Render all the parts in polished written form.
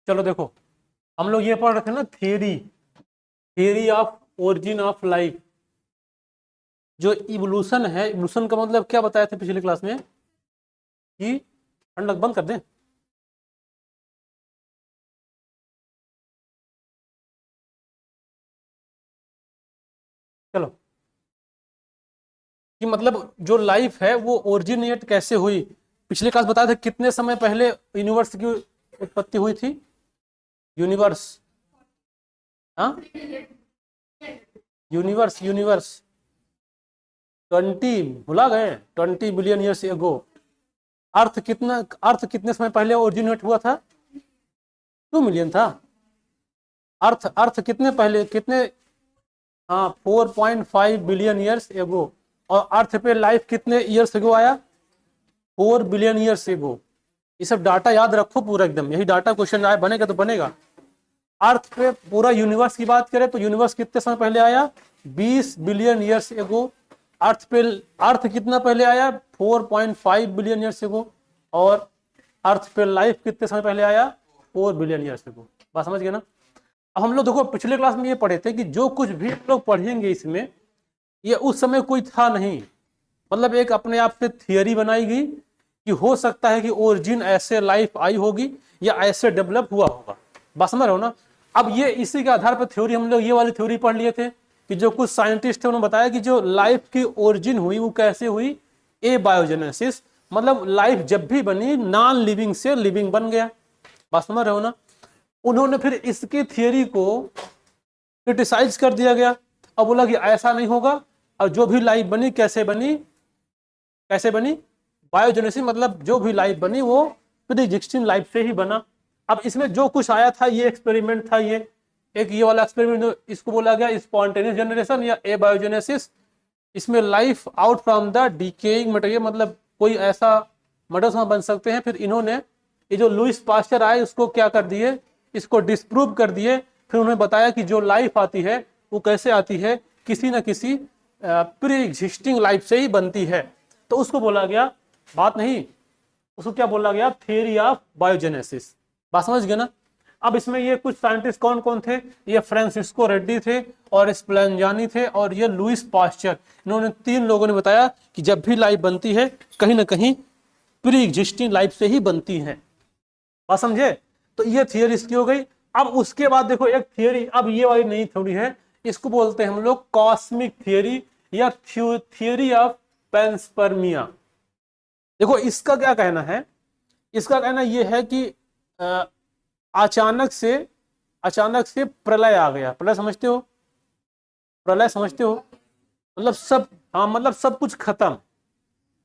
चलो देखो, हम लोग ये पढ़ रहे थे ना, theory theory of origin of life. जो इवोल्यूशन है, इवोल्यूशन का मतलब क्या बताया था पिछले क्लास में कि ठंडक बंद कर दें। चलो, कि मतलब जो लाइफ है वो ओरिजिनेट कैसे हुई। पिछले क्लास बताया था कितने समय पहले यूनिवर्स की उत्पत्ति हुई थी। यूनिवर्स, हाँ, यूनिवर्स यूनिवर्स 20 भुला गए, 20 बिलियन ईयर्स एगो। अर्थ कितने समय पहले ओरिजिनेट हुआ था? 2 मिलियन था। अर्थ अर्थ कितने पहले, कितने, हाँ, 4.5 बिलियन ईयर्स एगो। और अर्थ पे लाइफ कितने ईयर्स एगो आया? 4 बिलियन ईयर्स एगो। ये सब डाटा याद रखो पूरा एकदम, यही डाटा क्वेश्चन आए, बनेगा तो बनेगा। अर्थ पे पूरा यूनिवर्स की बात करें तो यूनिवर्स कितने समय पहले आया? 20 बिलियन ईयर्स एगो। अर्थ कितना पहले आया? 4.5 बिलियन ईयर्स एगो। और अर्थ पे लाइफ कितने समय पहले आया? 4 बिलियन ईयर्स एगो। बात समझ गए ना? अब हम लोग देखो पिछले क्लास में ये पढ़े थे कि जो कुछ भी हम लोग पढ़ेंगे इसमें, ये उस समय कोई था नहीं। मतलब एक अपने आप से थियरी बनाई गई कि हो सकता है कि ओरिजिन ऐसे लाइफ आई होगी या ऐसे डेवलप हुआ होगा। बात समझ रहे हो ना? अब ये इसी के आधार पर थ्योरी, हम लोग ये वाली थ्योरी पढ़ लिए थे कि जो कुछ साइंटिस्ट थे उन्होंने बताया कि जो लाइफ की ओरिजिन हुई वो कैसे हुई? ए बायोजेनेसिस। मतलब लाइफ जब भी बनी नॉन लिविंग से लिविंग बन गया। बात समझ रहे हो ना? उन्होंने फिर इसकी थियरी को क्रिटिसाइज कर दिया गया और बोला कि ऐसा नहीं होगा। और जो भी लाइफ बनी कैसे बनी? कैसे बनी? बायोजेनेसिस, मतलब जो भी लाइफ बनी वो प्री एग्जिस्टिंग लाइफ से ही बना। अब इसमें जो कुछ आया था ये एक्सपेरिमेंट था, ये वाला एक्सपेरिमेंट जो इसको बोला गया स्पॉन्टेनियस जनरेशन या ए बायोजेनेसिस। इसमें life out from the decaying material, मतलब कोई ऐसा मटेरियल बन सकते हैं। फिर इन्होंने ये जो लुईस पास्चर आए उसको क्या कर दिए, इसको डिस्प्रूव कर दिए। फिर उन्होंने बताया कि जो लाइफ आती है वो कैसे आती है, किसी न किसी प्री एग्जिस्टिंग लाइफ से ही बनती है। तो उसको बोला गया, बात नहीं, उसको क्या बोला गया? Theory of biogenesis. बात समझ गए ना? अब इसमें ये कुछ साइंटिस्ट कौन कौन थे? ये फ्रांसिस्को रेड्डी थे और स्प्लेंजानी थे और ये लुईस पास्चर। इन्होंने 3 लोगों ने बताया कि जब भी लाइफ बनती है कहीं ना कहीं प्री एग्जिस्टिंग लाइफ से ही बनती है। बात समझे? तो ये थियरी इसकी हो गई। अब उसके बाद देखो एक थियरी, अब ये वाली नई थ्योरी है, इसको बोलते हैं हम लोग कॉस्मिक थियरी या थियरी ऑफ पेंसपर्मिया। देखो इसका क्या कहना है? इसका कहना यह है कि अचानक से प्रलय आ गया। प्रलय समझते हो? प्रलय समझते हो? मतलब सब, हाँ, मतलब सब कुछ खत्म।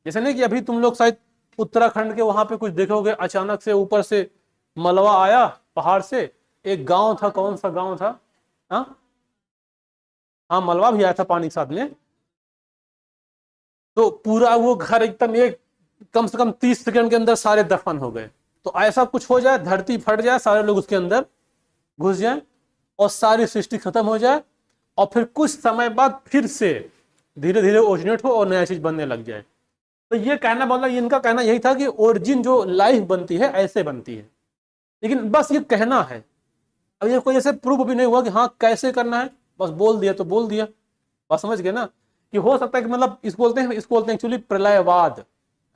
जैसे नहीं कि अभी तुम लोग शायद उत्तराखंड के वहां पे कुछ देखोगे, अचानक से ऊपर से मलबा आया पहाड़ से। एक गांव था, कौन सा गांव था? हाँ, हाँ, मलबा भी आया था पानी के साथ में। तो पूरा वो घर एकदम एक, कम से कम 30 सेकंड के अंदर सारे दफन हो गए। तो ऐसा कुछ हो जाए, धरती फट जाए, सारे लोग उसके अंदर घुस जाए और सारी सृष्टि खत्म हो जाए। और फिर कुछ समय बाद फिर से धीरे धीरे ओरिजिनेट हो और नया चीज बनने लग जाए। तो ये कहना, मतलब इनका कहना यही था कि ओरिजिन जो लाइफ बनती है ऐसे बनती है। लेकिन बस ये कहना है, अब ये कोई ऐसे प्रूफ भी नहीं हुआ कि हाँ कैसे करना है, बस बोल दिया तो बोल दिया। बस समझ गए ना? कि हो सकता है कि मतलब इसको बोलते हैं एक्चुअली प्रलयवाद।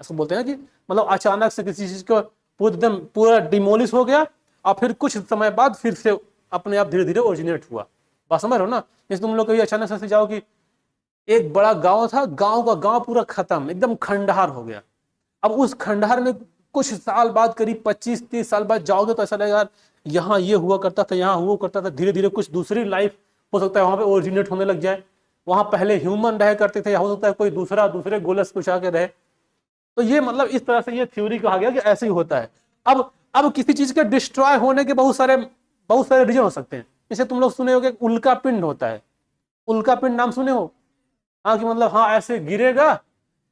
ऐसा बोलते हैं कि मतलब अचानक से किसी चीज को पूरा डिमोलिश हो गया और फिर कुछ समय बाद फिर से अपने आप धीरे धीरे ओरिजिनेट हुआ। बात समझ रहे हो ना? जैसे तुम लोग कभी अचानक से जाओ कि एक बड़ा गांव था, गांव का गांव पूरा खत्म, एकदम खंडहर हो गया। अब उस खंडहर में कुछ साल बाद, करीब 25-30 साल बाद जाओगे तो ऐसा लगेगा यार यहाँ ये हुआ करता था, यहाँ हुआ करता था। धीरे धीरे कुछ दूसरी लाइफ हो सकता है वहां पे ओरिजिनेट होने लग जाए। वहां पहले ह्यूमन रह करते थे, या हो सकता है कोई दूसरे गोलस कुछ आके रहे। तो ये मतलब इस तरह से ये थ्योरी कहा गया कि ऐसे ही होता है। अब किसी चीज के डिस्ट्रॉय होने के बहुत सारे रीजन हो सकते हैं। जैसे तुम लोग सुने हो कि उल्का पिंड होता है। उल्का पिंड नाम सुने हो? हाँ, कि मतलब हाँ ऐसे गिरेगा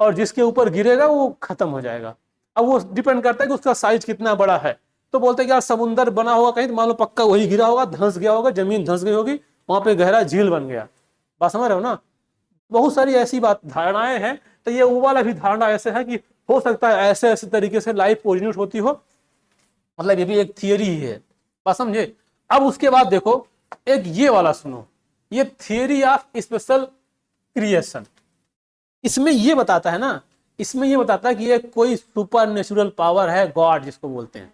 और जिसके ऊपर गिरेगा वो खत्म हो जाएगा। अब वो डिपेंड करता है कि उसका साइज कितना बड़ा है। तो बोलते हैं कि यार समुंदर बना होगा कहीं, तो मान लो पक्का वही गिरा होगा, धंस गया होगा, जमीन धंस गई होगी, वहां पे गहरा झील बन गया। बात समझ रहे हो ना? बहुत सारी ऐसी धारणाएं हैं। तो ये वो वाला भी धारणा ऐसे है कि हो सकता है ऐसे ऐसे तरीके से लाइफ ओरिजिनेट होती हो। मतलब ये भी एक थियरी ही है। बात समझे। अब उसके बाद देखो एक ये वाला सुनो, ये थियरी ऑफ स्पेशल क्रिएशन। इसमें ये बताता है ना, इसमें ये बताता है कि ये कोई सुपर नेचुरल पावर है, गॉड जिसको बोलते हैं,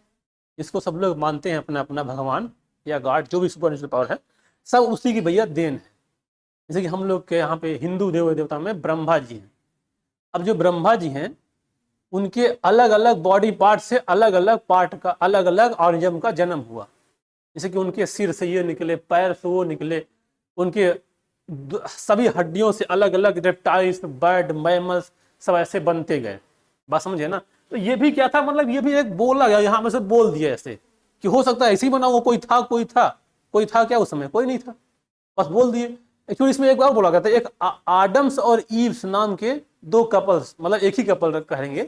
जिसको सब लोग मानते हैं अपना अपना भगवान या गॉड, जो भी सुपर नेचुरल पावर है सब उसी की भैया देन है। जैसे कि हम लोग के यहाँ पे हिंदू देव देवता में ब्रह्मा जी हैं। अब जो ब्रह्मा जी हैं उनके अलग अलग बॉडी पार्ट से अलग अलग पार्ट का अलग अलग ऑर्गेनिज्म का जन्म हुआ। जैसे कि उनके सिर से ये निकले, पैर से वो निकले, उनके सभी हड्डियों से अलग अलग रेप्टाइल्स, बर्ड, मैमल्स सब ऐसे बनते गए। बात समझे ना। तो ये भी क्या था, मतलब ये भी एक बोला गया, यहाँ में से बोल दिया ऐसे कि हो सकता है ऐसे ही बना हो, कोई था कोई था क्या उस समय, कोई नहीं था, बस बोल दिए। एक्चुअली इसमें एक बार बोला गया था, एक आडम्स और ईव्स नाम के दो कपल्स, मतलब एक ही कपल कहेंगे,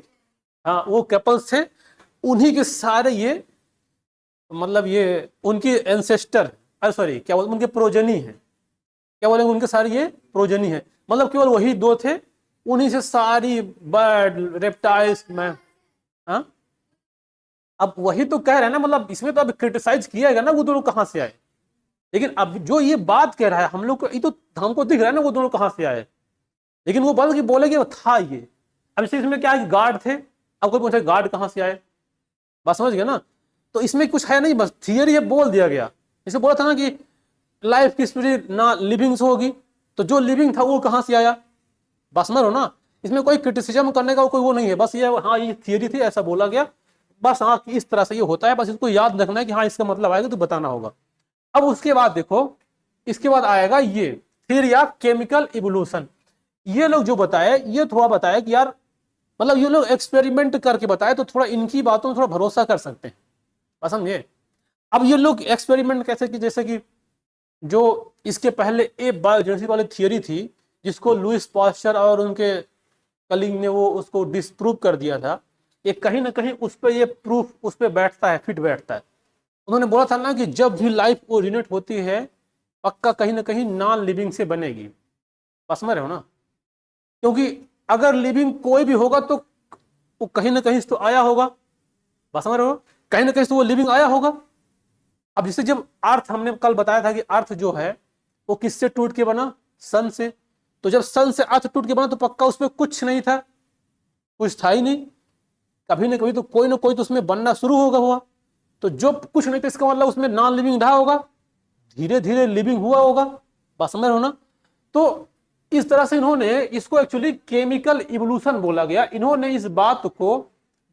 हाँ वो कपल्स थे, उन्हीं के सारे ये मतलब ये उनकी एंसेस्टर, अरे सॉरी क्या बोलते उनके प्रोजनी है, क्या बोलेंगे उनके सारे ये प्रोजनी है, मतलब केवल वही दो थे, उन्हीं से सारी बर्ड रेप्टाइल्स में। हाँ अब वही तो कह रहे हैं ना, मतलब इसमें तो अब क्रिटिसाइज किया गया ना वो दोनों कहां से आए, लेकिन अब जो ये बात कह रहा है हम लोग को, ये तो हमको दिख रहा है ना वो दोनों कहां से आए, लेकिन वो बात बोले कि वो था ये। अब इसमें क्या है, गार्ड थे, अब कोई पूछे गार्ड कहां से आए, बात समझ गया ना। तो इसमें कुछ है नहीं, बस थियरी है, बोल दिया गया। जैसे बोला था ना कि लाइफ की स्पिरिट ना लिविंग से होगी, तो जो लिविंग था वो कहां से आया, बात समझ हो ना। इसमें कोई क्रिटिसिज्म करने का कोई वो नहीं है, बस ये हाँ ये थियरी थी, ऐसा बोला गया, बस हाँ इस तरह से ये होता है, बस इसको याद रखना है कि हाँ इसका मतलब आएगा तो बताना होगा। अब उसके बाद देखो, इसके बाद आएगा ये थियरी ऑफ केमिकल इवोल्यूशन। ये लोग जो बताए, ये थोड़ा बताया कि यार मतलब ये लोग एक्सपेरिमेंट करके बताए, तो थोड़ा इनकी बातों में थोड़ा भरोसा कर सकते हैं, बस समझे। अब ये लोग एक्सपेरिमेंट कैसे कि जैसे कि जो इसके पहले ए बायोजेनेसिस वाली थियरी थी, जिसको लुइस पास्चर और उनके कलीग ने वो उसको डिसप्रूव कर दिया था, ये कहीं ना कहीं उस पर ये प्रूफ उस पर बैठता है, फिट बैठता है। उन्होंने बोला था ना कि जब भी लाइफ ओरिजिनेट होती है पक्का कहीं ना कहीं नॉन लिविंग से बनेगी, बस समझ रहे हो ना, क्योंकि अगर लिविंग कोई भी होगा तो वो कहीं ना कहीं से तो आया होगा, बस समझ रहे हो, कहीं ना कहीं से वो लिविंग आया होगा। अब जैसे जब अर्थ, हमने कल बताया था कि अर्थ जो है वो किससे टूट के बना, सन से, तो जब सन से अर्थ टूट के बना तो पक्का उसमें कुछ नहीं था, कुछ था ही नहीं, कभी ना कभी तो कोई ना कोई तो उसमें बनना शुरू होगा हुआ, तो जो कुछ नहीं था इसका मतलब उसमें नॉन लिविंग रहा होगा, धीरे धीरे लिविंग हुआ होगा, बस समझ रहे हो ना। तो इस तरह से इन्होंने इसको एक्चुअली केमिकल इवोल्यूशन बोला गया, इन्होंने इस बात को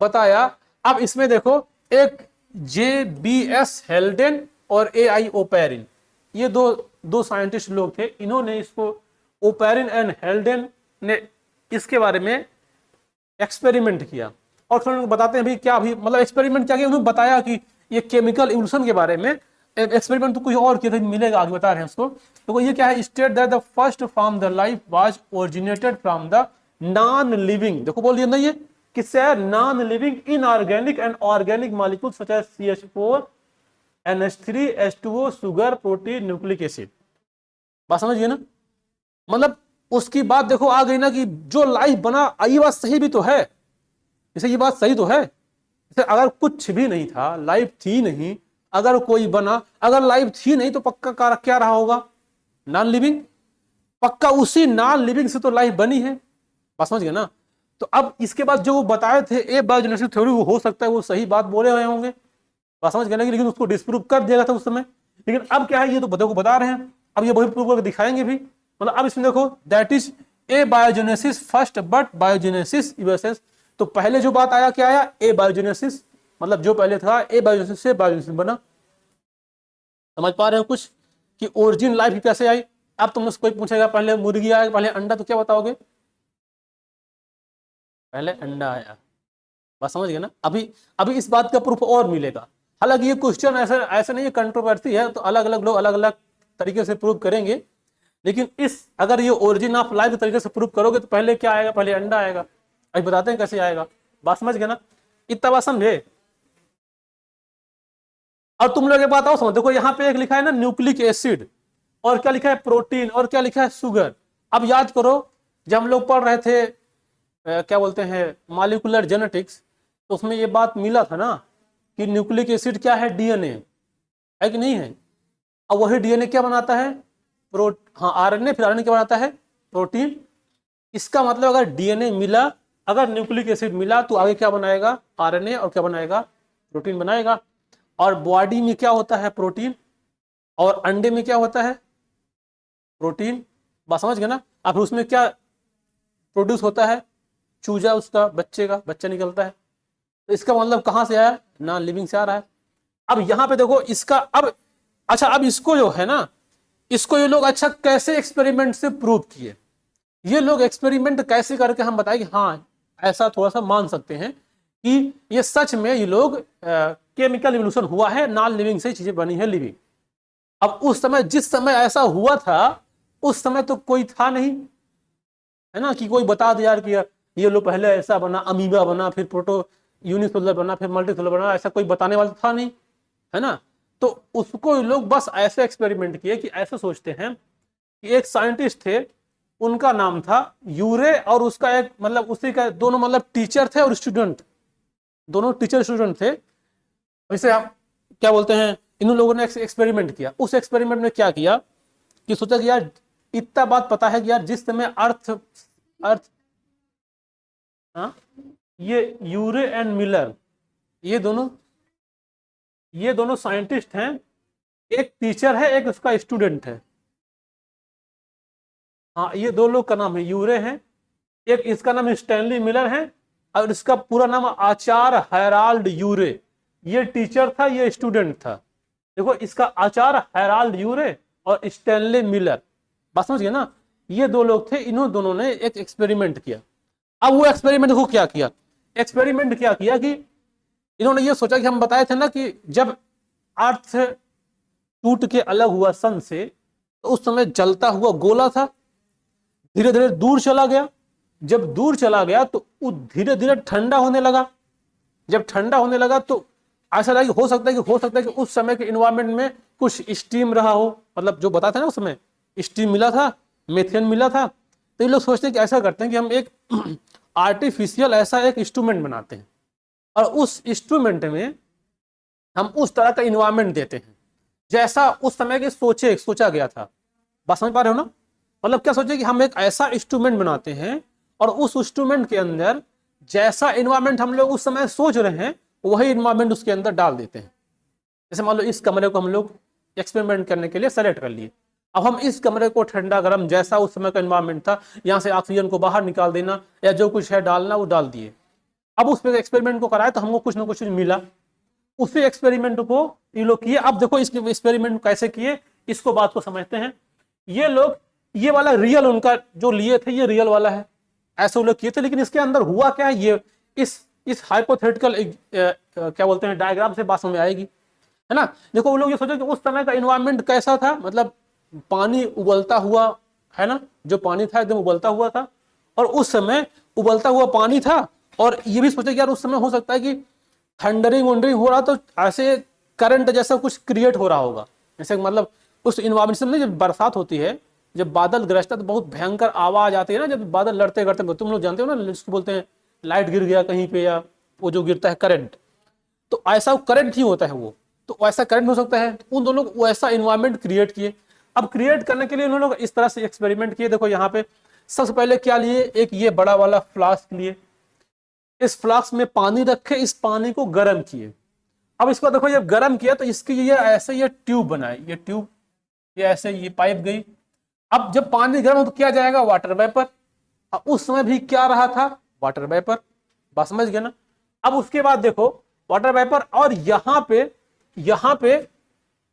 बताया। अब इसमें देखो एक JBS हेल्डेन और AI ओपेरिन, ये दो साइंटिस्ट लोग थे, इन्होंने इसको, ओपेरिन एंड हेल्डेन ने इसके बारे में एक्सपेरिमेंट किया। और फिर बताते हैं भी क्या, भी मतलब एक्सपेरिमेंट क्या किया, उन्होंने बताया कि ये केमिकल इवोल्यूशन के बारे में एक्सपेरिमेंट तो कुछ और किया था, मिलेगा आगे बता रहे हैं उसको। तो ये क्या है, state that the first from the life was originated from the non living, देखो बोल दिया ना ये किससे है, non living inorganic and organic molecule such as CH4 NH3 H2O sugar protein nucleic acid, बात समझिए ना। मतलब उसकी बात देखो आ गई ना कि जो लाइफ बना, ये बात सही भी तो है, जैसे ये बात सही तो है, जैसे अगर कुछ भी नहीं था, लाइफ थी नहीं, अगर कोई बना, अगर लाइफ थी नहीं तो पक्का क्या रहा होगा, नॉन लिविंग, पक्का उसी नॉन लिविंग से तो लाइफ बनी है, बात समझ गए ना। तो अब इसके बाद जो वो बताए थे ए बायोजेनेसिस थ्योरी, वो हो सकता है वो सही बात बोले हुए होंगे, बात समझ गए ना, लेकिन उसको डिस्प्रूव कर दिया गया था उस समय। लेकिन अब क्या है, ये तो देखो बता रहे हैं, अब ये वही प्रूव करके दिखाएंगे भी। मतलब अब इसमें देखो that is a biogenesis first but biogenesis USS, तो पहले जो बात आया क्या आया, ए बायोजेनेसिस, मतलब जो पहले था ए बायोजेनेसिस से बायोजेनेसिस बना। समझ पा रहे हो कुछ कि ओरिजिन लाइफ कैसे आई। अब तुमने कोई पूछेगा पहले मुर्गी आया पहले अंडा, तो क्या बताओगे, पहले अंडा आया, बस समझ गए ना। अभी अभी इस बात का प्रूफ और मिलेगा, हालांकि ये क्वेश्चन ऐसे ऐसे नहीं है, कंट्रोवर्सी है, तो अलग अलग लोग अलग अलग तरीके से प्रूव करेंगे, लेकिन इस अगर ये ओरिजिन ऑफ लाइफ के तरीके से प्रूव करोगे तो पहले क्या आएगा, पहले अंडा आएगा। अभी बताते हैं कैसे आएगा, बात समझ गए ना, इतना बात समझे। और तुम लोग एक बात और समझ, देखो यहाँ पे एक लिखा है ना न्यूक्लिक एसिड, और क्या लिखा है प्रोटीन, और क्या लिखा है शुगर। अब याद करो जब हम लोग पढ़ रहे थे क्या बोलते हैं मॉलिक्यूलर जेनेटिक्स, तो उसमें ये बात मिला था ना कि न्यूक्लिक एसिड क्या है, DNA, है कि नहीं है। अब वही डीएनए क्या बनाता है, हाँ आरएनए, फिर आरएनए क्या बनाता है, प्रोटीन। इसका मतलब अगर डीएनए मिला, अगर न्यूक्लिक एसिड मिला तो आगे क्या बनाएगा, आरएनए, और क्या बनाएगा, प्रोटीन बनाएगा। और बॉडी में क्या होता है, प्रोटीन, और अंडे में क्या होता है, प्रोटीन। बात समझ गए ना। अब उसमें क्या प्रोड्यूस होता है, चूजा, उसका बच्चे का बच्चा निकलता है। तो इसका मतलब कहां से आया, नॉन लिविंग से आ रहा है। अब यहां पे देखो इसका, अब अच्छा, अब इसको जो है ना, इसको ये लोग अच्छा कैसे एक्सपेरिमेंट से प्रूव किए, ये लोग एक्सपेरिमेंट कैसे करके हम बताएं कि हाँ ऐसा थोड़ा सा मान सकते हैं कि ये सच में ये लोग केमिकल इवोल्यूशन हुआ है, नॉन लिविंग से चीजें बनी है लिविंग। अब उस समय, जिस समय ऐसा हुआ था, उस समय तो कोई था नहीं, है ना, कि कोई बता दे यार कि ये लोग पहले ऐसा बना, अमीबा बना, फिर प्रोटो यूनिसेलुलर बना, फिर मल्टीसेलुलर बना, ऐसा कोई बताने वाला था नहीं, है ना। तो उसको लोग बस ऐसे एक्सपेरिमेंट किए कि ऐसे सोचते हैं कि एक साइंटिस्ट थे, उनका नाम था यूरे, और उसका एक मतलब उसी का दोनों मतलब टीचर थे और स्टूडेंट, दोनों टीचर स्टूडेंट थे। वैसे आप क्या बोलते हैं, इन लोगों ने एक्सपेरिमेंट किया। उस एक्सपेरिमेंट में क्या किया कि सोचा कि यार इतना बात पता है कि यार जिस समय अर्थ अर्थ हाँ, ये यूरे एंड मिलर, ये दोनों साइंटिस्ट हैं, एक टीचर है, एक उसका स्टूडेंट है। हाँ, ये दो लोग का नाम है यूरे है, एक इसका नाम स्टैनली मिलर है, और इसका पूरा नाम आचार्य हैराल्ड यूरे। ये टीचर था, ये स्टूडेंट था। देखो इसका आचार्य हैराल्ड यूरे और स्टैनली मिलर, बात समझ गए ना। ये दो लोग थे, इन्होंने दोनों ने एक एक्सपेरिमेंट किया। अब वो एक्सपेरिमेंट को क्या किया, एक्सपेरिमेंट क्या किया कि इन्होंने ये सोचा कि हम बताए थे ना कि जब अर्थ टूट के अलग हुआ सन से, तो उस समय जलता हुआ गोला था, धीरे धीरे दूर चला गया। जब दूर चला गया तो वो धीरे धीरे ठंडा होने लगा। जब ठंडा होने लगा तो ऐसा लगा कि हो सकता है कि उस समय के इन्वायरमेंट में कुछ स्टीम रहा हो, मतलब जो बताते हैं ना उस समय स्टीम मिला था, मेथेन मिला था। तो ये लोग सोचते हैं कि ऐसा करते हैं कि हम एक आर्टिफिशियल ऐसा एक इंस्ट्रूमेंट बनाते हैं, और उस इंस्ट्रूमेंट में हम उस तरह का इन्वायरमेंट देते हैं जैसा उस समय के सोचा गया था। बात समझ पा रहे हो ना। मतलब क्या सोचे कि हम एक ऐसा इंस्ट्रूमेंट बनाते हैं, और उस इंस्ट्रूमेंट के अंदर जैसा इन्वायरमेंट हम लोग उस समय सोच रहे हैं, वही इन्वायरमेंट उसके अंदर डाल देते हैं। जैसे मान लो इस कमरे को हम लोग एक्सपेरिमेंट करने के लिए सेलेक्ट कर लिए। अब हम इस कमरे को ठंडा गर्म जैसा उस समय का इन्वायरमेंट था, यहाँ से ऑक्सीजन को बाहर निकाल देना या जो कुछ है डालना वो डाल दिए। अब उस एक्सपेरिमेंट को कराए तो हमको कुछ ना कुछ मिला। उसी एक्सपेरिमेंट को ये लोग किए। अब देखो इस एक्सपेरिमेंट कैसे किए, इसको बात को समझते हैं। ये लोग, ये वाला रियल उनका जो लिए थे, ये रियल वाला है, ऐसे वो लोग किए थे। लेकिन इसके अंदर हुआ क्या है, ये इस हाइपोथेटिकल क्या बोलते हैं डायग्राम से बात समझ में आएगी, है ना। देखो वो लोग ये सोचो कि उस समय का इन्वायरमेंट कैसा था, मतलब पानी उबलता हुआ, है ना, जो पानी था एकदम उबलता हुआ था, और उस समय उबलता हुआ पानी था। और ये भी सोचे कि यार उस समय हो सकता है कि थंडरिंग वंडरिंग हो रहा, तो ऐसे करंट जैसा कुछ क्रिएट हो रहा होगा। जैसे मतलब उस इन्वायरमेंट में जब बरसात होती है, जब बादल गरजता है तो बहुत भयंकर आवाज आती है ना, जब बादल लड़ते करते, तुम लोग जानते हो ना, जिसको बोलते हैं लाइट गिर गया कहीं पे, या वो जो गिरता है करंट, तो ऐसा करंट ही होता है वो। तो ऐसा करंट हो सकता है। उन दोनों को वैसा इन्वायरमेंट क्रिएट किए। अब क्रिएट करने के लिए उन्होंने इस तरह से एक्सपेरिमेंट किए। देखो यहाँ पे सबसे पहले क्या लिए, एक ये बड़ा वाला फ्लास्क लिए, इस फ्लास्क में पानी रखे, इस पानी को गर्म किए। अब इसको देखो जब गर्म किया तो इसकी ये ऐसे ये ट्यूब बनाई, ये ट्यूब, ये ऐसे ये पाइप गई। अब जब पानी गर्म हो तो क्या जाएगा, वाटर वेपर। अब उस समय भी क्या रहा था, वाटर वेपर, बात समझ गए ना। अब उसके बाद देखो वाटर वेपर, और यहाँ पे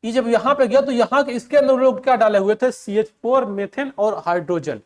ये जब यहाँ पे गया तो यहाँ के इसके अंदर लोग क्या डाले हुए थे, CH4 मेथेन और हाइड्रोजन।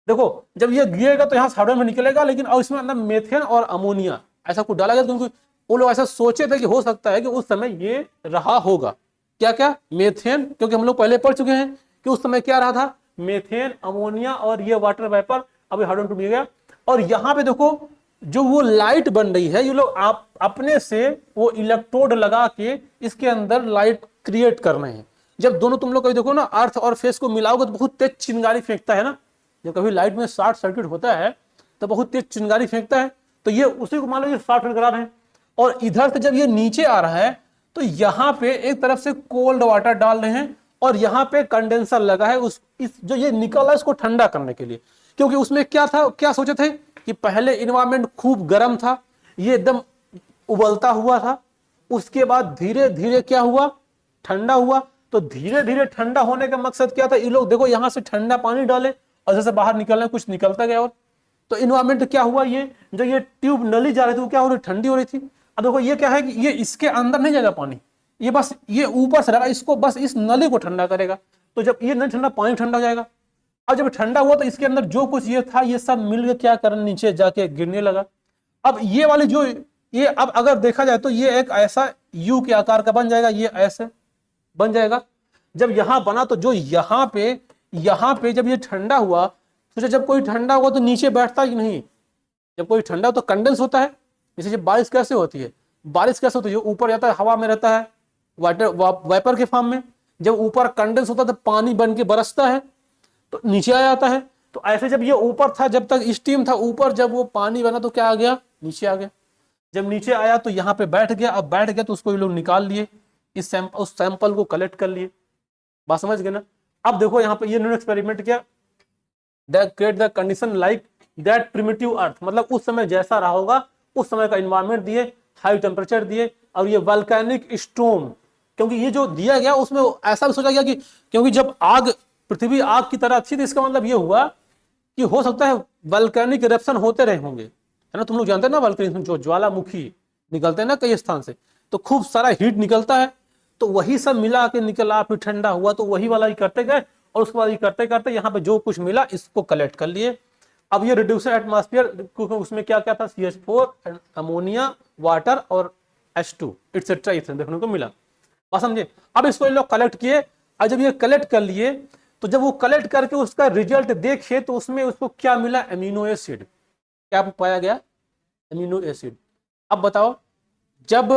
देखो जब ये गिरेगा तो यहाँ से हाइड्रोजन निकलेगा, लेकिन और इसमें अंदर मेथेन और अमोनिया ऐसा कुछ डाला गया। क्योंकि वो लोग ऐसा सोचे थे कि हो सकता है कि उस समय ये रहा होगा क्या क्या, मेथेन, क्योंकि हम लोग पहले पढ़ चुके हैं कि उस समय क्या रहा था, मेथेन, अमोनिया और ये वाटर वेपर। अभी हाइड्रोजन टूट गया। और यहाँ पे देखो जो वो लाइट बन रही है, ये लोग आप अपने से वो इलेक्ट्रोड लगा के इसके अंदर लाइट क्रिएट कर रहे हैं। जब दोनों तुम लोग कभी देखो ना अर्थ और फेस को मिलाओगे तो बहुत तेज चिंगारी फेंकता है ना। जब कभी लाइट में शॉर्ट सर्किट होता है तो बहुत तेज चिंगारी फेंकता है। तो ये उसी को मान लो शॉर्ट सर्किट करा रहे हैं। और इधर से जब ये नीचे आ रहा है तो यहाँ पे एक तरफ से कोल्ड वाटर डाल रहे हैं और यहाँ पे कंडेंसर लगा है जो ये निकल है इसको ठंडा करने के लिए। क्योंकि उसमें क्या था, क्या सोचे थे कि पहले इन्वायरमेंट खूब गर्म था, ये एकदम उबलता हुआ था, उसके बाद धीरे धीरे क्या हुआ, ठंडा हुआ। तो धीरे धीरे ठंडा होने का मकसद क्या था, ये लोग देखो यहां से ठंडा पानी डाले और जैसे बाहर निकलना कुछ निकलता गया, और तो इन्वायरमेंट क्या हुआ, ये जो ये ट्यूब नली जा रही थी वो क्या हो रही, ठंडी हो रही थी। अब देखो ये क्या है कि ये इसके अंदर नहीं जाएगा पानी, ये बस ये ऊपर से रहेगा, इसको बस इस नली को ठंडा करेगा। तो जब ये नहीं ठंडा, पानी ठंडा हो जाएगा। अब जब ठंडा हुआ तो इसके अंदर जो कुछ ये था ये सब मिलकर क्या करने नीचे जाके गिरने लगा। अब ये वाली जो ये अब अगर देखा जाए तो ये एक ऐसा यू के आकार का बन जाएगा, ये ऐसे बन जाएगा। जब यहां बना तो जो यहाँ पे जब ये ठंडा हुआ, तो जब कोई ठंडा हुआ तो नीचे बैठता कि नहीं, जब कोई ठंडा हो तो कंडेंस होता है। जैसे जब बारिश कैसे होती है, बारिश कैसे होती है, ऊपर जाता है हवा में रहता है वाटर वेपर के फॉर्म में, जब ऊपर कंडेंस होता है तो पानी बन के बरसता है तो नीचे आ जाता है। तो ऐसे जब ये ऊपर था, जब तक स्टीम था ऊपर, जब वो पानी बना तो क्या आ गया, नीचे आ गया। जब नीचे आया तो यहाँ पे बैठ गया, अब बैठ गया तो उसको ये लोग निकाल लिए, उस सैंपल को कलेक्ट कर लिए। बात समझ गए ना। अब देखो यहाँ पे ये न्यू एक्सपेरिमेंट किया, that create the condition like that primitive earth, मतलब उस समय जैसा रहा होगा उस समय का इन्वायरमेंट दिए, हाई टेम्परेचर दिए, और ये वल्केनिक स्टोम, क्योंकि ये जो दिया गया उसमें ऐसा भी सोचा गया कि क्योंकि जब आग, पृथ्वी आग की तरह थी, तो इसका मतलब ये हुआ कि हो सकता है वल्केनिक इरप्शन होते रहे होंगे, है ना। तुम लोग जानते हैं ना वल्केनिक जो ज्वालामुखी निकलते हैं ना कई स्थान से, तो खूब सारा हीट निकलता है, तो वही सब मिला के निकला, फिर ठंडा हुआ, तो वही वाला ही करते गए, और उसके बाद ये करते करते यहाँ पे जो कुछ मिला इसको कलेक्ट कर लिए। अब ये रिड्यूसर एटमॉस्फेयर, क्योंकि उसमें क्या क्या था, CH4, अमोनिया, वाटर और H2 एटसेट्रा इथेन देखने को मिला। बात समझे। अब इसको ये लोग कलेक्ट किए, और जब ये कलेक्ट कर लिए तो जब वो कलेक्ट करके उसका रिजल्ट देखे तो उसमें उसको क्या मिला, एमिनो एसिड। क्या पाया गया, एमिनो एसिड। अब बताओ, जब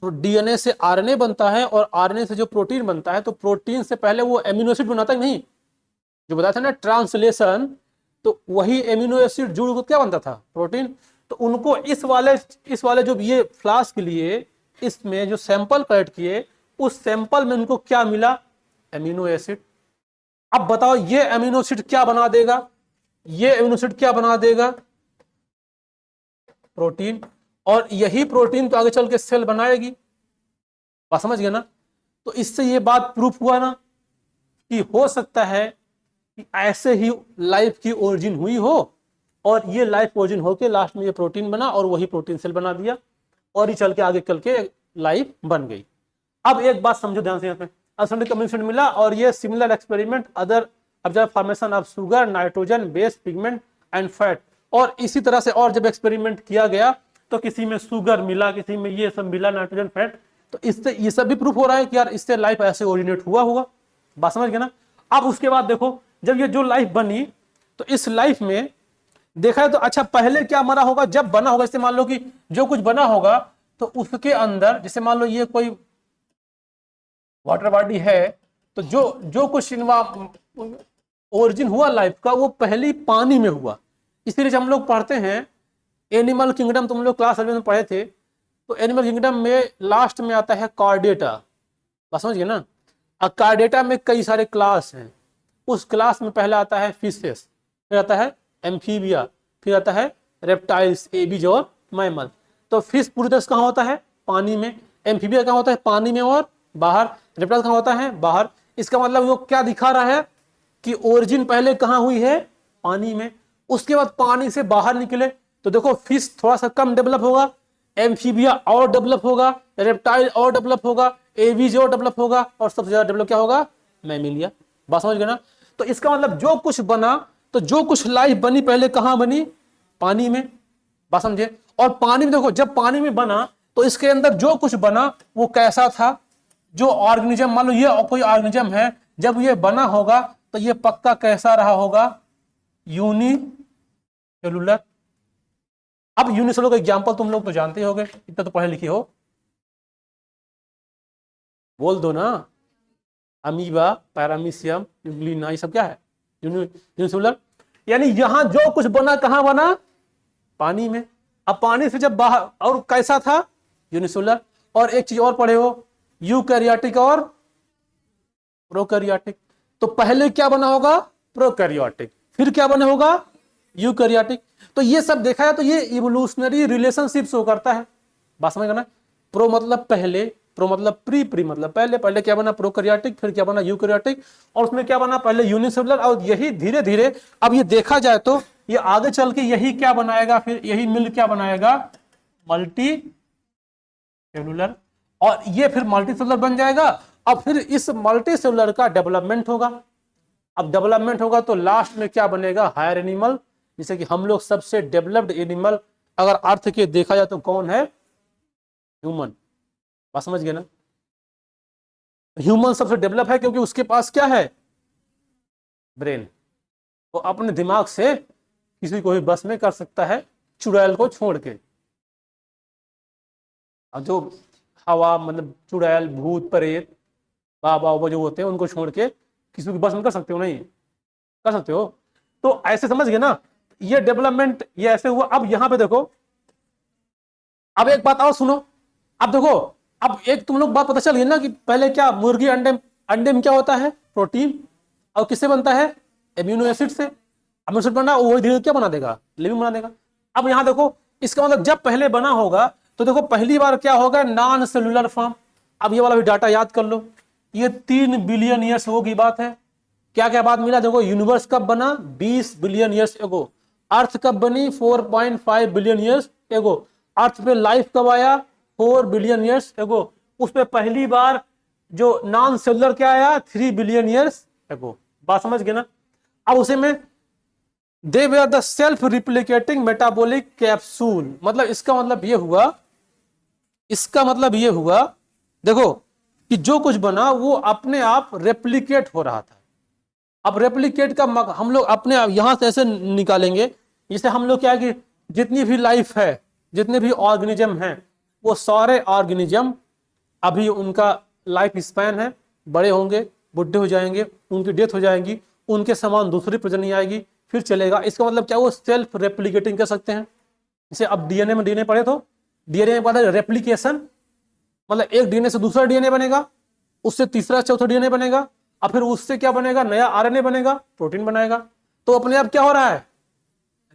DNA से RNA बनता है और RNA से जो प्रोटीन बनता है, तो प्रोटीन से पहले वो एमिनो एसिड बनाता है नहीं, जो बताया था ना ट्रांसलेशन, तो वही एमिनो एसिड जुड़ को क्या बनता था, प्रोटीन। तो उनको इस वाले जो ये फ्लास्क लिए, इसमें जो सैंपल कलेक्ट किए, उस सैंपल में उनको क्या मिला, एमिनो एसिड। अब बताओ ये एमिनो एसिड क्या बना देगा, ये एमिनो एसिड क्या बना देगा, प्रोटीन, और यही प्रोटीन तो आगे चल के सेल बनाएगी। बात समझ गए ना। तो इससे ये बात प्रूफ हुआ ना कि हो सकता है कि ऐसे ही लाइफ की ओरिजिन हुई हो, और ये लाइफ ओरिजिन होके लास्ट में ये प्रोटीन बना और वही प्रोटीन सेल बना दिया, और ही चल के आगे चल के लाइफ बन गई। अब एक बात समझो ध्यान से, यहाँ पे अनसर्टेनिटी कम्युनिकेशन मिला, और ये similar experiment other observe formation of sugar, nitrogen, base, pigment and fat, और इसी तरह से और जब एक्सपेरिमेंट किया गया तो किसी में शुगर मिला, किसी में ये सब मिला, नाइट्रोजन, फैट। तो इससे ये सब भी प्रूफ हो रहा है कि यार इससे लाइफ ऐसे ओरिजिनेट हुआ होगा। बात समझ गए ना। अब उसके बाद देखो, जब ये जो लाइफ बनी तो इस लाइफ में देखा है तो अच्छा पहले क्या बना होगा, जब बना होगा, जैसे मान लो कि जो कुछ बना होगा तो उसके अंदर, जैसे मान लो ये कोई वाटर बॉडी है, तो जो कुछ ओरिजिन हुआ लाइफ का वो पहले पानी में हुआ। इसीलिए जब हम लोग पढ़ते हैं एनिमल किंगडम, तुम लोग क्लास 11 में पढ़े थे, तो एनिमल किंगडम में लास्ट में आता है कार्डेटा। बस समझ गए ना। अब कार्डेटा में कई सारे क्लास हैं, उस क्लास में पहला आता है फिशेस, फिर आता है एम्फीबिया, फिर आता है रेप्टाइल्स, एबीज और मैमल। तो फिश पूरी तरह से कहाँ होता है, पानी में। एम्फीबिया कहाँ होता है, पानी में और बाहर। रेप्टाइल कहाँ होता है, बाहर। इसका मतलब वो क्या दिखा रहा है कि ओरिजिन पहले कहाँ हुई है, पानी में, उसके बाद पानी से बाहर निकले। तो देखो फिश थोड़ा सा कम डेवलप होगा, एम्फीबिया और डेवलप होगा, रेप्टाइल और डेवलप होगा, एबीज और डेवलप होगा, और सबसे ज्यादा डेवलप क्या होगा, मैमिलिया। बात समझ गए ना। तो इसका मतलब जो कुछ बना, तो जो कुछ लाइफ बनी पहले कहाँ बनी, पानी में। बात समझे। और पानी में देखो, जब पानी में बना तो इसके अंदर जो कुछ बना वो कैसा था, जो ऑर्गेनिज्म, मान लो ये कोई ऑर्गेनिज्म है, जब ये बना होगा तो ये पक्का कैसा रहा होगा, यूनिसेलुलर। अब यूनिसेलुलर का एग्जांपल तुम लोग तो जानते होगे, इतना तो पढ़े लिखे हो, बोल दो ना। अमीबा, पैरामीशियम, यूग्लिना, ये सब क्या है, यूनिसेलुलर। यानी यहां जो कुछ बना कहां बना, पानी में। अब पानी से जब बाहर, और कैसा था, यूनिसेलुलर। और एक चीज और पढ़े हो, यूकैरियोटिक और प्रोकैरियोटिक। तो पहले क्या बना होगा, प्रोकैरियोटिक, फिर क्या बना होगा, यूकैरियोटिक। तो ये सब देखा है, तो ये इवोल्यूशनरी रिलेशनशिप शो करता है। बात समझ ना, प्रो मतलब पहले, प्रो मतलब प्री, प्री मतलब पहले, पहले क्या बना प्रोकैरियोटिक, फिर क्या बना यूकैरियोटिक, और उसमें क्या बना पहले यूनिसेलुलर, और यही धीरे धीरे अब ये देखा जाए तो ये आगे चल के यही क्या बनाएगा, फिर यही मिल क्या बनाएगा, मल्टी सेलुलर, और ये फिर मल्टी सेलुलर बन जाएगा। अब फिर इस मल्टी सेलुलर का डेवलपमेंट होगा। अब डेवलपमेंट होगा तो लास्ट में क्या बनेगा, हायर एनिमल। जैसे कि हम लोग सबसे डेवलप्ड एनिमल अगर अर्थ के देखा जाए तो कौन है, ह्यूमन। बात समझ गए ना, ह्यूमन सबसे डेवलप है क्योंकि उसके पास क्या है, ब्रेन। वो अपने दिमाग से किसी को भी बस में कर सकता है, चुड़ैल को छोड़ के। और जो हवा मतलब चुड़ैल, भूत, प्रेत, बाबा वो जो होते हैं उनको छोड़ के किसी को बस में कर सकते हो, नहीं कर सकते हो। तो ऐसे समझ गए ना, ये डेवलपमेंट ये ऐसे हुआ। अब यहां पे देखो, अब एक बात और सुनो। अब देखो, अब एक तुम लोग बात पता चल गई ना कि पहले क्या मुर्गी अंडे, अंडे में क्या होता है, प्रोटीन, और किससे बनता है, एमिनो एसिड से। अमीनो एसिड बना, वो धीरे क्या बना देगा, लिविंग बना देगा। अब यहां देखो, इसका मतलब जब पहले बना होगा तो देखो पहली बार क्या होगा, नॉन सेलुलर फॉर्म। अब ये वाला भी डाटा याद कर लो, ये 3 बिलियन ईयर्स हो की बात है। क्या क्या बात मिला, देखो यूनिवर्स कब बना, 20 बिलियन ईयर्स एगो। अर्थ कब बनी, 4.5 बिलियन ईयर्स एगो। अर्थ पे लाइफ कब आया, 4 बिलियन ईयर्स एगो। उस पे पहली बार जो नॉन सेलुलर क्या आया, 3 बिलियन ईयर्स एगो। बात समझ गए ना। अब उसे में they were the self replicating metabolic capsule, मतलब इसका मतलब ये हुआ, इसका मतलब ये हुआ देखो कि जो कुछ बना वो अपने आप रेप्लिकेट हो रहा था। अब रेप्लिकेट का हम लोग अपने आप यहां से ऐसे निकालेंगे, जैसे हम लोग क्या है कि जितनी भी लाइफ है, जितने भी ऑर्गेनिज्म हैं, वो सारे ऑर्गेनिज्म अभी उनका लाइफ स्पैन है, बड़े होंगे, बुढ़े हो जाएंगे, उनकी डेथ हो जाएगी, उनके समान दूसरी प्रजननी आएगी, फिर चलेगा। इसका मतलब क्या, वो सेल्फ रेप्लिकेटिंग कर सकते हैं। जैसे अब डीएनए में डीएनए पढ़े तो डीएनए में पढ़ा रेप्लिकेशन, मतलब एक डीएनए से दूसरा डीएनए बनेगा, उससे तीसरा चौथा डीएनए बनेगा, और फिर उससे क्या बनेगा, नया आरएनए बनेगा, प्रोटीन बनाएगा। तो अपने आप क्या हो रहा है,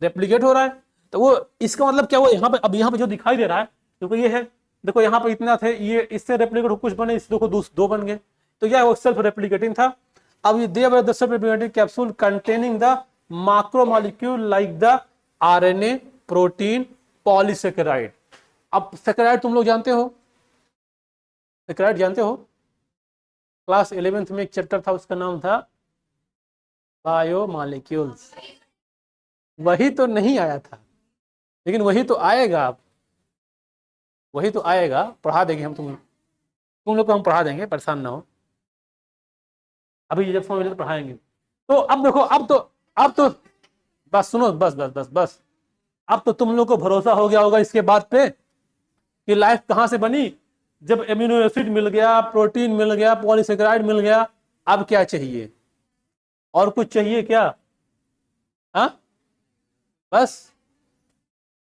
रेप्लिकेट हो रहा है। तो वो इसका मतलब क्या हुआ, यहाँ पे अब यहाँ पे जो दिखाई दे रहा है, क्योंकि ये है, देखो यहाँ पे इतना थे, ये इससे रेप्लिकेट कुछ बने, इस देखो दो बन गए, तो क्या वो सेल्फ रेप्लिकेटिंग था। अब ये they were the self replicating capsule containing the macromolecule like the RNA, protein, polysaccharide. अब सेकेराइड तुम लोग जानते हो, सेकेराइड जानते हो, क्लास 11th में एक चैप्टर था, उसका नाम था बायोमॉलिक्यूल्स। वही तो नहीं आया था, लेकिन वही तो आएगा, अब वही तो आएगा, पढ़ा देंगे हम तुम लोग को, हम पढ़ा देंगे, परेशान ना हो। अभी जब समय मिले तो पढ़ाएंगे। तो अब देखो, अब तो बस सुनो, बस बस बस बस, अब तो तुम लोग को भरोसा हो गया होगा इसके बाद पे कि लाइफ कहां से बनी। जब एमिनो एसिड मिल गया, प्रोटीन मिल गया, पॉलीसेकेराइड मिल गया, अब क्या चाहिए, और कुछ चाहिए क्या, हाँ बस।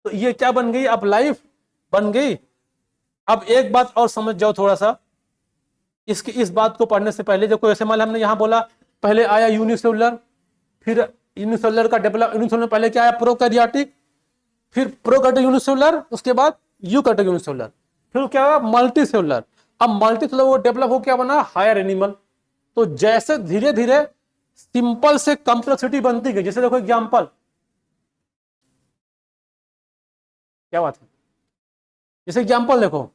तो ये क्या बन गई, अब लाइफ बन गई। अब एक बात और समझ जाओ थोड़ा सा, इसकी इस बात को पढ़ने से पहले, जब कोई ऐसे मान हमने यहां बोला पहले आया यूनिसेलुलर, फिर यूनिसेलुलर का डेवलप, यूनिसेलुलर पहले क्या आया, प्रोकैरियोटिक, फिर प्रोकैरियोटिक यूनिसेलुलर, उसके बाद यूकैरियोटिक यूनिसेलुलर, फिर क्या हुआ, मल्टी सेलुलर। अब मल्टी सेलुलर वो डेवलप हो क्या बना, हायर एनिमल। तो जैसे धीरे धीरे सिंपल से कॉम्प्लेक्सिटी बनती गई, जैसे देखो एग्जांपल, क्या बात है, जैसे एग्जांपल देखो,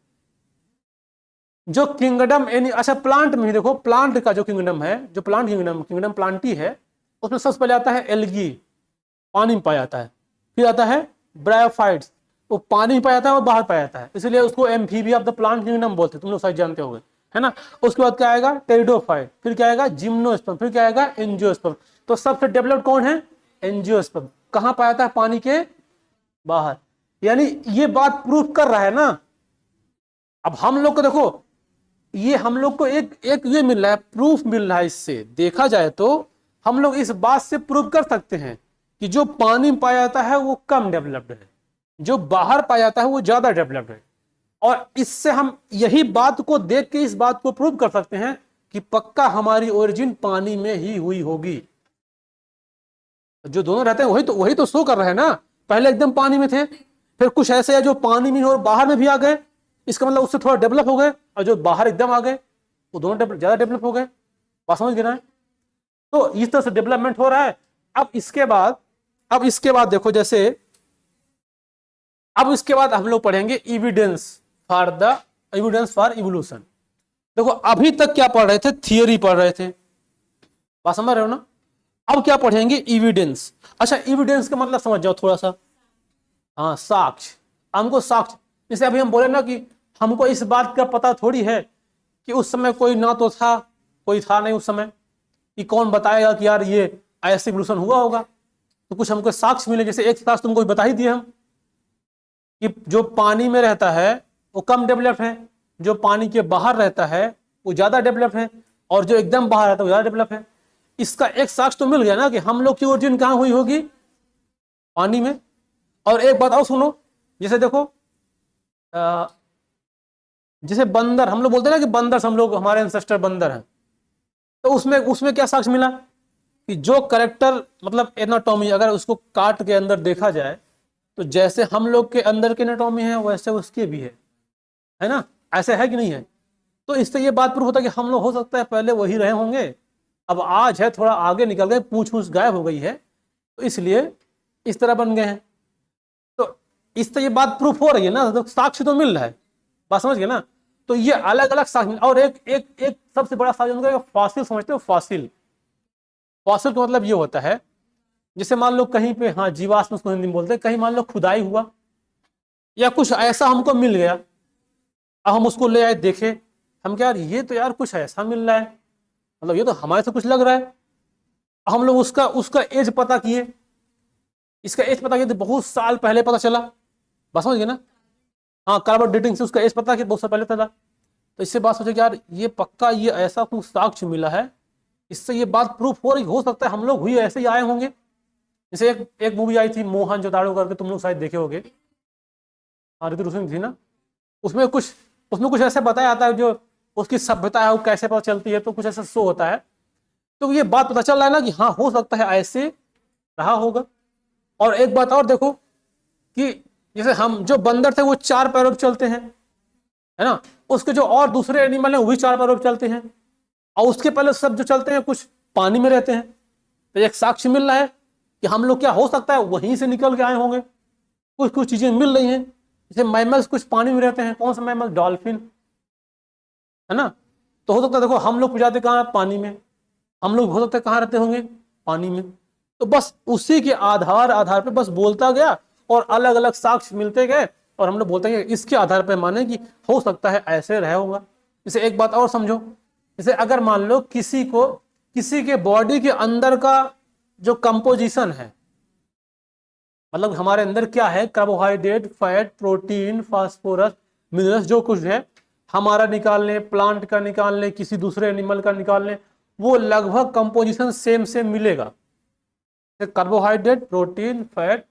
जो किंगडम यानी, अच्छा प्लांट में ही देखो, प्लांट का जो किंगडम है, जो प्लांट किंगडम प्लांटी है, उसमें सबसे पहले आता है एल्गी, पानी में पाया जाता है। फिर आता है ब्रायोफाइट्स, वो पानी में पाया जाता है और बाहर पाया जाता है, इसलिए उसको amphibia of the plant kingdom बोलते हैं, तुम लोग शायद जानते होंगे, है ना। उसके बाद क्या आएगा, टेरिडोफाइट, फिर क्या आएगा, जिम्नोस्पर्म, फिर क्या आएगा, एंजियोस्पर्म। तो सबसे डेवलप्ड कौन है, एंजियोस्पर्म। कहां पाया जाता है, पानी के बाहर। यानी ये बात प्रूफ कर रहा है ना। अब हम लोग को देखो, ये हम लोग को एक एक ये मिल रहा है, प्रूफ मिल रहा है। इससे देखा जाए तो हम लोग इस बात से प्रूव कर सकते हैं कि जो पानी में पाया जाता है वो कम डेवलप्ड है, जो बाहर पाया जाता है वो ज्यादा डेवलप्ड है। और इससे हम यही बात को देख के इस बात को प्रूव कर सकते हैं कि पक्का हमारी ओरिजिन पानी में ही हुई होगी। जो दोनों रहते हैं वही तो शो कर रहे हैं ना, पहले एकदम पानी में थे, फिर कुछ ऐसे है जो पानी में और बाहर में भी आ गए, इसका मतलब उससे थोड़ा डेवलप हो गए, और जो बाहर एकदम आ गए वो दोनों ज्यादा डेवलप हो गए। बात समझ गए ना? तो इस तरह से डेवलपमेंट हो रहा है। अब इसके बाद देखो, जैसे अब इसके बाद हम लोग पढ़ेंगे एविडेंस फॉर इवोल्यूशन। देखो अभी तक क्या पढ़ रहे थे, थियोरी पढ़ रहे थे, बात समझ रहे हो ना? अब क्या पढ़ेंगे, एविडेंस। अच्छा, एविडेंस का मतलब समझ जाओ थोड़ा सा। हाँ, साक्ष्य। हमको साक्ष्य, जैसे अभी हम बोले ना कि हमको इस बात का पता थोड़ी है कि उस समय कोई ना तो था, कोई था नहीं उस समय, कि कौन बताएगा कि यार ये ऐसे इवोल्यूशन हुआ होगा। तो कुछ हमको साक्ष्य मिले, जैसे एक साक्ष्य तुमको बता ही दिए हम कि जो पानी में रहता है वो कम डेवलप है, जो पानी के बाहर रहता है वो ज्यादा डेवलप है, और जो एकदम बाहर रहता है वो ज्यादा डेवलप है। इसका एक साक्ष्य तो मिल गया ना कि हम लोग की ओरिजिन कहां हुई होगी, पानी में। और एक बात और सुनो, जैसे देखो जैसे बंदर, हम लोग बोलते हैं ना कि बंदर, हम लोग हमारे एंसेस्टर बंदर हैं, तो उसमें क्या साक्ष्य मिला कि जो करेक्टर मतलब एनाटॉमी, अगर उसको काट के अंदर देखा जाए तो जैसे हम लोग के अंदर के एनाटॉमी है वैसे उसके भी है ना? ऐसे है कि नहीं है? तो इससे ये बात प्रूफ होता है कि हम लोग हो सकता है पहले वही रहे होंगे, अब आज है थोड़ा आगे निकल गए, पूछ गायब हो गई है, तो इसलिए इस तरह बन गए हैं। तो इससे ये बात प्रूफ हो रही है ना, तो साक्ष्य तो मिल रहा है, बात समझ गए ना? तो ये अलग अलग साक्ष्य। और एक सबसे बड़ा साक्ष्य फॉसिल, समझते हो? फॉसिल का मतलब ये होता है, जैसे मान लो कहीं पे, हाँ जीवाश्म उसको हिंदी में बोलते हैं, कहीं मान लो खुदाई हुआ या कुछ ऐसा हमको मिल गया, अब हम उसको ले आए, देखे हम, क्या यार ये तो यार कुछ ऐसा मिल रहा है, मतलब ये तो हमारे से कुछ लग रहा है। हम लोग उसका एज पता किए, इसका एज पता किया तो बहुत साल पहले पता चला, बस समझ गए ना? हाँ, कार्बन डेटिंग से उसका एज पता किया, बहुत साल पहले चला। तो इससे बात सोचे कि यार ये पक्का ये ऐसा कुछ साक्ष्य मिला है, इससे ये बात प्रूफ हो रही, हो सकता है हम लोग हुई ऐसे ही आए होंगे। जैसे एक मूवी आई थी मोहनजोदाड़ो करके, तुम लोग शायद देखे होगे, हाँ ऋतिक रोशन थी ना, उसमें कुछ ऐसे बताया जाता है जो उसकी सभ्यता है वो कैसे पता चलती है, तो कुछ ऐसा शो होता है। तो ये बात पता चल रहा है ना कि हाँ हो सकता है ऐसे रहा होगा। और एक बात और देखो कि जैसे हम जो बंदर थे वो 4 पैरों पर चलते हैं, है ना? उसके जो और दूसरे एनिमल हैं वो भी 4 पैरों पर चलते हैं, और उसके पहले सब जो चलते हैं कुछ पानी में रहते हैं। तो एक साक्ष्य मिल रहा है कि हम लोग क्या हो सकता है वहीं से निकल के आए होंगे, कुछ चीजें मिल रही हैं। जैसे मैमल्स कुछ पानी में रहते हैं, कौन सा मैमल? डॉल्फिन, है ना? तो हो सकता है देखो हम लोग जाते कहाँ? पानी में। हम लोग हो सकता है कहाँ रहते होंगे? पानी में। तो बस उसी के आधार पे बस बोलता गया और अलग अलग साक्ष्य मिलते गए, और हम लोग बोलते हैं इसके आधार पे माने कि हो सकता है ऐसे रहा होगा। जैसे एक बात और समझो, जैसे अगर मान लो किसी के बॉडी के अंदर का जो कंपोजिशन है, मतलब हमारे अंदर क्या है, carbohydrate, fat, protein, phosphorus, minerals, जो कुछ है हमारा निकाल लें, प्लांट का निकाल लें, किसी दूसरे एनिमल का निकाल लें, वो लगभग कंपोजिशन सेम मिलेगा। कार्बोहाइड्रेट, प्रोटीन, फैट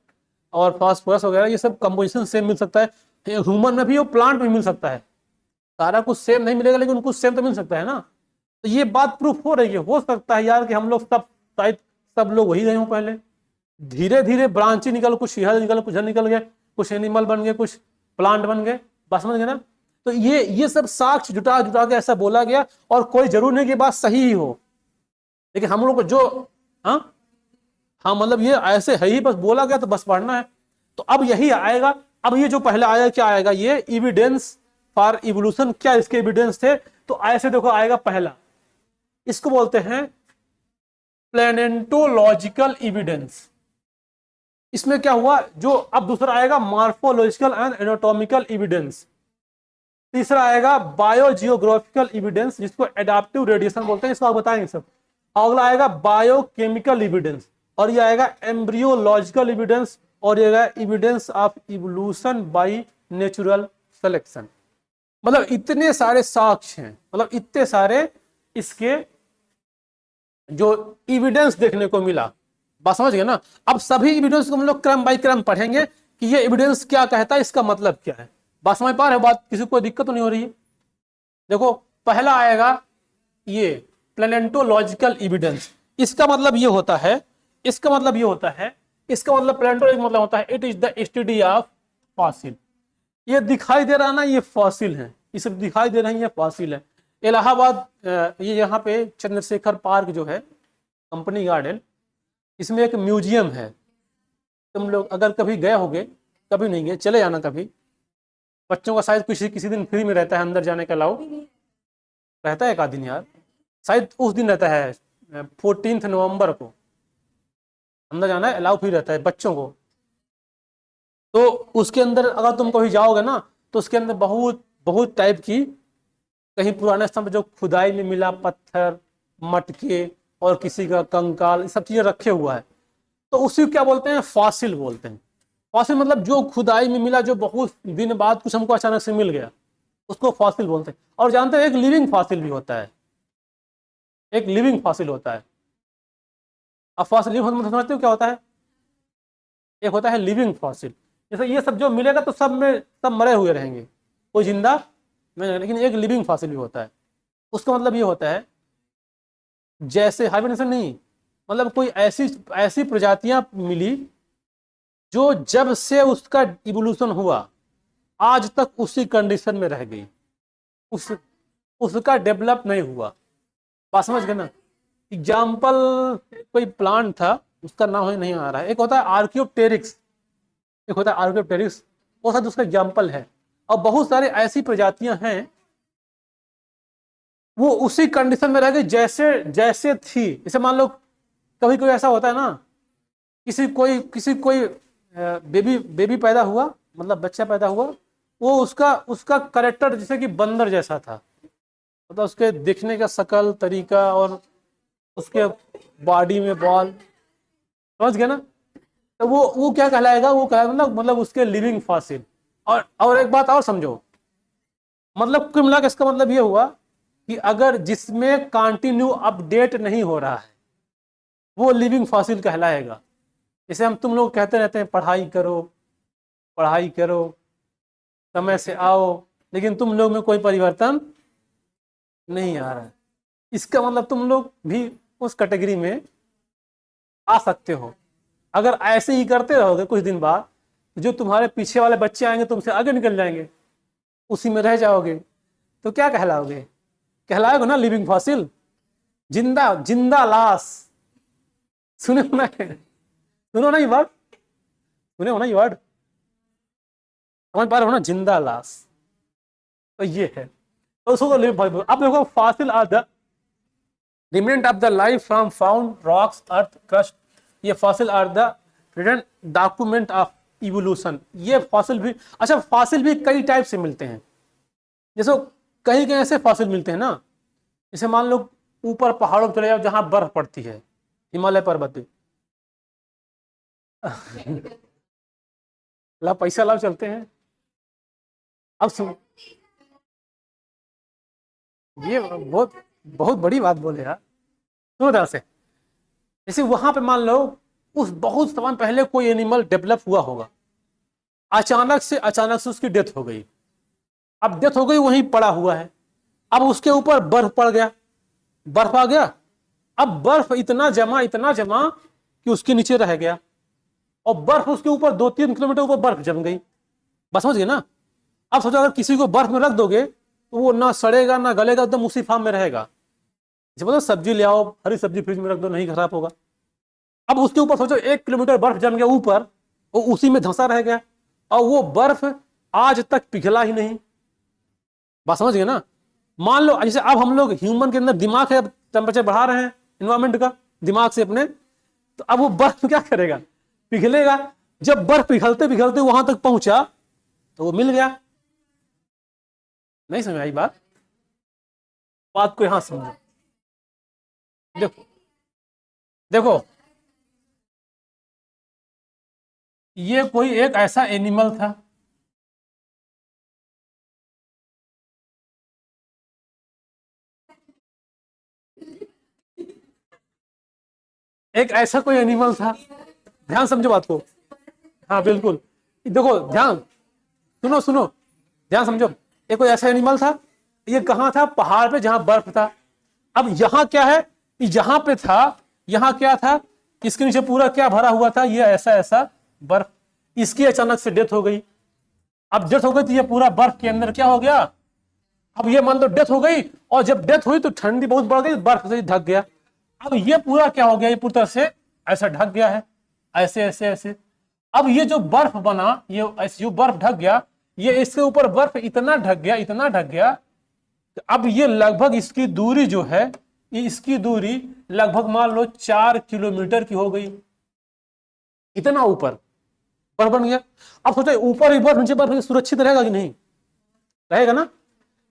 और फास्फोरस वगैरह ये सब कंपोजिशन सेम मिल सकता है, ह्यूमन में भी और प्लांट में मिल सकता है। सारा कुछ सेम नहीं मिलेगा लेकिन कुछ सेम तो मिल सकता है ना। तो ये बात प्रूफ हो रही है, हो सकता है यार कि हम लोग शायद सब लोग वही रहे हों पहले, धीरे धीरे ब्रांच ही निकल, कुछ इधर निकल, कुछ निकल गए, कुछ एनिमल बन गए, कुछ प्लांट बन गए, बस समझ गए ना? तो ये सब साक्ष्य जुटा के ऐसा बोला गया, और कोई जरूर नहीं कि बात सही ही हो, लेकिन हम लोग को जो हाँ मतलब ये ऐसे है ही, बस बोला गया तो बस पढ़ना है। तो अब यही आएगा, अब ये जो पहले आया क्या आएगा, ये एविडेंस फॉर इवोल्यूशन। क्या इसके एविडेंस थे? तो ऐसे देखो आएगा पहला, इसको बोलते हैं प्लेनेंटोलॉजिकल एविडेंस। इसमें क्या हुआ, जो अब दूसरा आएगा मॉर्फोलॉजिकल एंड एनाटॉमिकल एविडेंस। तीसरा आएगा बायोजियोग्राफिकल एविडेंस, जिसको एडाप्टिव रेडिएशन बोलते हैं, इसको आप बताएंगे सब। अगला आएगा बायोकेमिकल एविडेंस, और ये आएगा एम्ब्रियोलॉजिकल एविडेंस, और ये आएगा evidence of evolution by natural selection. मतलब इतने सारे साक्ष्य हैं, मतलब इतने सारे इसके जो एविडेंस देखने को मिला, बात समझ गए ना? अब सभी एविडेंस को हम लोग क्रम बाय क्रम पढ़ेंगे कि ये एविडेंस क्या कहता है, इसका मतलब क्या है। बात समझ पा रहे हो? बात किसी को दिक्कत तो नहीं हो रही है? देखो पहला आएगा ये प्लेनेंटोलॉजिकल एविडेंस। इसका मतलब ये होता है, इसका मतलब ये होता है, इसका मतलब प्लेनेंटोलॉजिकल मतलब होता है it is the study of fossil. ये दिखाई दे रहा ना, ये फॉसिल है, ये सब दिखाई दे रहे हैं, ये फॉसिल है। इलाहाबाद ये यहाँ पे चंद्रशेखर पार्क जो है, कंपनी गार्डन, इसमें एक म्यूजियम है। तुम लोग अगर कभी गए होगे, कभी नहीं गए, चले जाना कभी। बच्चों का शायद किसी किसी दिन फ्री में रहता है अंदर जाने का अलाउ रहता है, एक आध दिन यार, शायद उस दिन रहता है 14 नवंबर को अंदर जाना है, अलाउ फ्री रहता है बच्चों को। तो उसके अंदर अगर तुम कभी जाओगे ना, तो उसके अंदर बहुत बहुत टाइप की, कहीं पुराने समय जो खुदाई में मिला पत्थर, मटके और किसी का कंकाल, सब चीजें रखे हुआ है। तो उसी को क्या बोलते हैं? फॉसिल बोलते हैं। फॉसिल मतलब जो खुदाई में मिला, जो बहुत दिन बाद कुछ हमको अचानक से मिल गया, उसको फॉसिल बोलते हैं। और जानते हैं एक लिविंग फॉसिल भी होता है, एक लिविंग फॉसिल होता है। अब फॉसिल लिविंग मतलब समझते हो क्या होता है? एक होता है लिविंग फॉसिल, जैसे ये सब जो मिलेगा तो सब में सब मरे हुए रहेंगे, कोई जिंदा नहीं, लेकिन एक लिविंग फॉसिल भी होता है। उसका मतलब ये होता है जैसे हाइबरनेशन नहीं, मतलब कोई ऐसी ऐसी प्रजातियां मिली जो जब से उसका इवोल्यूशन हुआ आज तक उसी कंडीशन में रह गई, उस उसका डेवलप नहीं हुआ। बात समझ गए ना? एग्जाम्पल कोई प्लांट था, उसका नाम नहीं आ रहा है, एक होता है आर्कियोप्टेरिक्स, एक होता है आर्कियोप्टेरिक्स, वो शायद उसका एग्जाम्पल है। और बहुत सारे ऐसी प्रजातियां हैं वो उसी कंडीशन में रह गई जैसे जैसे थी। जैसे मान लो कभी कोई ऐसा होता है ना, किसी कोई बेबी बेबी पैदा हुआ, मतलब बच्चा पैदा हुआ, वो उसका उसका करेक्टर जैसे कि बंदर जैसा था, मतलब उसके दिखने का शकल तरीका और उसके बॉडी में बॉल, समझ गए ना? तो वो क्या कहलाएगा? वो कहलाएगा मतलब उसके लिविंग फॉसिल। और एक बात और समझो, मतलब कुल मिला के इसका मतलब ये हुआ कि अगर जिसमें कंटिन्यू अपडेट नहीं हो रहा है वो लिविंग फॉसिल कहलाएगा। जैसे हम तुम लोग कहते रहते हैं पढ़ाई करो पढ़ाई करो, समय से आओ, लेकिन तुम लोग में कोई परिवर्तन नहीं आ रहा है, इसका मतलब तुम लोग भी उस कैटेगरी में आ सकते हो। अगर ऐसे ही करते रहोगे कुछ दिन बाद, जो तुम्हारे पीछे वाले बच्चे आएंगे तुमसे आगे निकल जाएंगे, उसी में रह जाओगे, तो क्या कहलाओगे? कहलाओगे ना लिविंग फॉसिल, जिंदा जिंदा लाश। सुने हो ना? सुनो ना ये वर्ड, सुने हो ना ये वर्ड, समझ पा रहे हो ना? जिंदा लाश, तो ये है। तो उसको आप देखो fossil are the remnant of the life from found rocks earth crust. ये fossil are the written document of evolution. ये फॉसिल भी, अच्छा फॉसिल भी कई टाइप से मिलते हैं। जैसे कहीं कहीं ऐसे फॉसिल मिलते हैं ना, जैसे मान लो ऊपर पहाड़ों पर चले जाओ जहां बर्फ पड़ती है, हिमालय पर्वत पे ला पैसा लाभ चलते हैं। अब सुन, ये बहुत बहुत बड़ी बात बोले यार, सुनो ध्यान से। जैसे वहां पे मान लो उस बहुत समय पहले कोई एनिमल डेवलप हुआ होगा, अचानक से उसकी डेथ हो गई। अब डेथ हो गई, वहीं पड़ा हुआ है, अब उसके ऊपर बर्फ पड़ गया, बर्फ आ गया, अब बर्फ इतना जमा कि उसके नीचे रह गया, और बर्फ उसके ऊपर 2-3 किलोमीटर ऊपर बर्फ जम गई। बस समझ गए ना? अब सोचो अगर किसी को बर्फ में रख दोगे तो वो ना सड़ेगा ना गलेगा, एकदम उसी फॉर्म में रहेगा। जैसे बोलो सब्जी ले आओ, हरी सब्जी फ्रिज में रख दो, नहीं खराब होगा। अब उसके ऊपर सोचो 1 किलोमीटर बर्फ जम गया ऊपर, वो उसी में धंसा रह गया, और वो बर्फ आज तक पिघला ही नहीं। बात समझ गए ना? मान लो जैसे अब हम लोग ह्यूमन के अंदर दिमाग है, टेम्परेचर बढ़ा रहे हैं इन्वायरमेंट का दिमाग से अपने, तो अब वो बर्फ क्या करेगा? पिघलेगा। जब बर्फ पिघलते पिघलते वहां तक पहुंचा तो वो मिल गया। नहीं समझ आई बात को यहां समझो। देखो देखो, ये कोई एक ऐसा एनिमल था, एक ऐसा कोई एनिमल था, ध्यान समझो बात को। हाँ बिल्कुल, देखो ध्यान, सुनो सुनो, ध्यान समझो, ये कोई ऐसा एनिमल था, ये कहाँ था, पहाड़ पे जहां बर्फ था। अब यहाँ क्या है, जहां पे था, यहाँ क्या था, इसके नीचे पूरा क्या भरा हुआ था, ये ऐसा ऐसा बर्फ। इसकी अचानक से डेथ हो गई। अब डेथ हो गई तो ये पूरा बर्फ के अंदर क्या हो गया, अब ये मान लो डेथ हो गई, और जब डेथ हुई तो ठंडी बहुत बढ़ गई, बर्फ से ढक गया। अब ये पूरा क्या हो गया, ये पूरी तरह से ऐसा ढक गया है, ऐसे ऐसे ऐसे। अब ये जो बर्फ बना, ये ऐसे जो बर्फ ढक गया, ये इसके ऊपर बर्फ इतना ढक गया, इतना ढक गया, अब ये लगभग इसकी दूरी जो है, ये इसकी दूरी लगभग मान लो 4 किलोमीटर की हो गई। इतना ऊपर बर्फ बन गया। अब सोचो ऊपर ही बर्फ नीचे बर्फ, सुरक्षित रहेगा कि नहीं, रहेगा ना,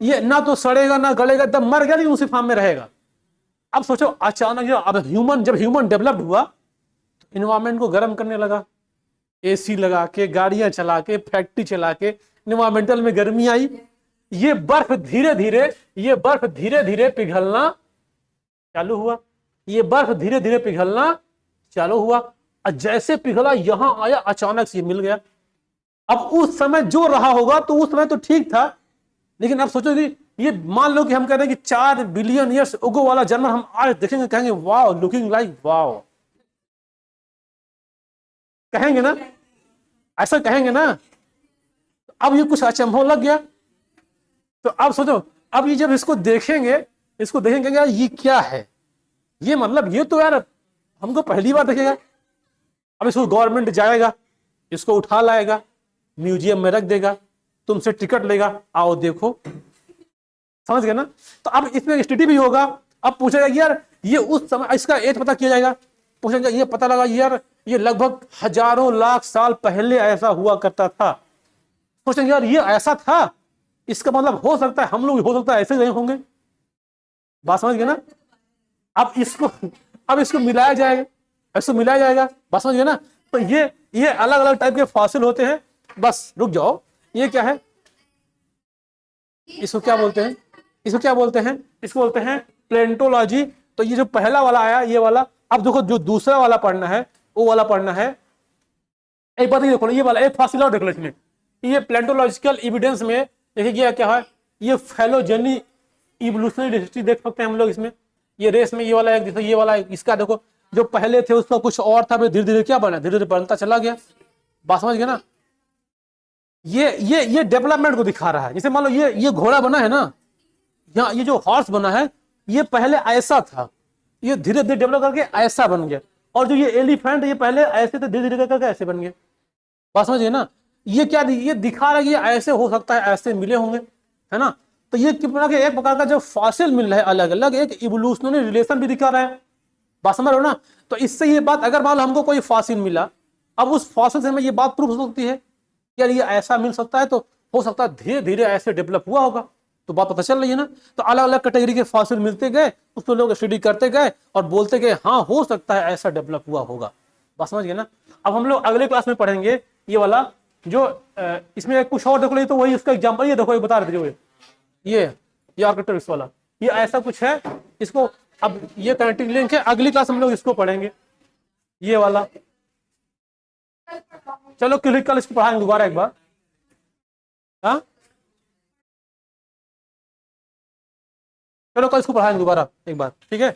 ये ना तो सड़ेगा ना गलेगा, एकदम मर गया नहीं, उसी फार्म में रहेगा। अब सोचो अचानक अब जब ह्यूमन डेवलप्ड हुआ तो इन्वायरमेंट को गर्म करने लगा, एसी लगा के, गाड़ियां चला के, फैक्ट्री चला के, इन्वायरमेंटल में गर्मी आई, ये बर्फ धीरे धीरे पिघलना चालू हुआ, ये बर्फ धीरे धीरे पिघलना चालू हुआ, और जैसे पिघला यहां आया, अचानक से मिल गया। अब उस समय जो रहा होगा तो उस समय तो ठीक था, लेकिन अब सोचो कि ये मान लो कि हम कह रहे हैं कि 4 बिलियन ईयर्स अगो वाला जानवर हम आज देखेंगे, कहेंगे वाओ, लुकिंग लाइक वाओ, कहेंगे ना, ऐसा कहेंगे ना। अब ये कुछ अचंभव लग गया, तो अब सोचो, अब ये जब इसको देखेंगे यार ये क्या है, ये मतलब ये तो यार हमको पहली बार देखेगा। अब इसको गवर्नमेंट जाएगा, इसको उठा लाएगा, म्यूजियम में रख देगा, तुमसे टिकट लेगा, आओ देखो, समझ गए ना। तो अब इसमें स्टडी भी होगा, अब पूछेगा यार ये उस समय, इसका एज पता किया जाएगा, पूछेगा ये पता लगा यार ये लगभग हजारों लाख साल पहले ऐसा हुआ करता था। सोचेंगे यार ये ऐसा था, इसका मतलब हो सकता है हम लोग, हो सकता है ऐसे नहीं होंगे। बात समझ गए ना। अब इसको मिलाया जाएगा, बात समझ गए ना। तो ये अलग अलग टाइप के फॉसिल होते हैं। बस रुक जाओ, ये क्या है, इसको क्या बोलते हैं, इसको बोलते हैं प्लेंटोलॉजी। तो ये जो पहला वाला आया, ये वाला, अब देखो जो दूसरा वाला पढ़ना है, वो वाला पढ़ना है। एक बात देखो, ये वाला एक फॉसिल और देख लो इसमें, ये प्लेंटोलॉजिकल एविडेंस में देखिए क्या है, ये फेलोजेनी इवोल्यूशनरी हिस्ट्री देख सकते हैं हम लोग इसमें। ये रेस में ये वाला एक, ये वाला इसका देखो, जो पहले थे उसका कुछ और था, धीरे धीरे क्या बना, धीरे धीरे बनता चला गया। बात समझ गए ना। ये डेवलपमेंट को दिखा रहा है। जैसे मान लो ये घोड़ा बना है ना, यहाँ ये जो हॉर्स बना है, ये पहले ऐसा था, ये धीरे धीरे डेवलप करके ऐसा बन गया। और जो ये एलिफेंट, ये पहले ऐसे थे, धीरे धीरे करके ऐसे बन गए। बात समझिए ना। ये क्या, ये दिखा रहा है कि ऐसे हो सकता है, ऐसे मिले होंगे, है ना। तो ये एक प्रकार का जो फॉसिल मिल रहा है अलग अलग, एक इवोल्यूशनरी रिलेशन भी दिखा रहा है। बात समझ रहे हो ना। तो इससे ये बात, अगर मान लो हमको कोई फॉसिल मिला, अब उस फॉसिल से हमें ये बात प्रूफ हो सकती है यार ये ऐसा मिल सकता है, तो हो सकता है धीरे धीरे ऐसे डेवलप हुआ होगा। तो बात पता चल रही है ना। तो अलग अलग कैटेगरी के फॉसिल मिलते गए, उस पर लोग स्टडी करते गए और बोलते गए हाँ हो सकता है ऐसा डेवलप हुआ होगा। बात समझ गए ना। अब हम लोग अगले क्लास में पढ़ेंगे ये वाला, जो इसमें कुछ और देखो, तो वही उसका एग्जाम्पल, ये देखो, ये बता रहे थे, ये आर्किटेक्ट वाला, ये ऐसा कुछ है। इसको अब ये कनेक्टिंग लिंक है, अगली क्लास हम लोग इसको पढ़ेंगे, ये वाला। चलो कल इसको पढ़ाएंगे दोबारा एक बार। हाँ चलो कल इसको पढ़ाएंगे दोबारा एक बार, ठीक है।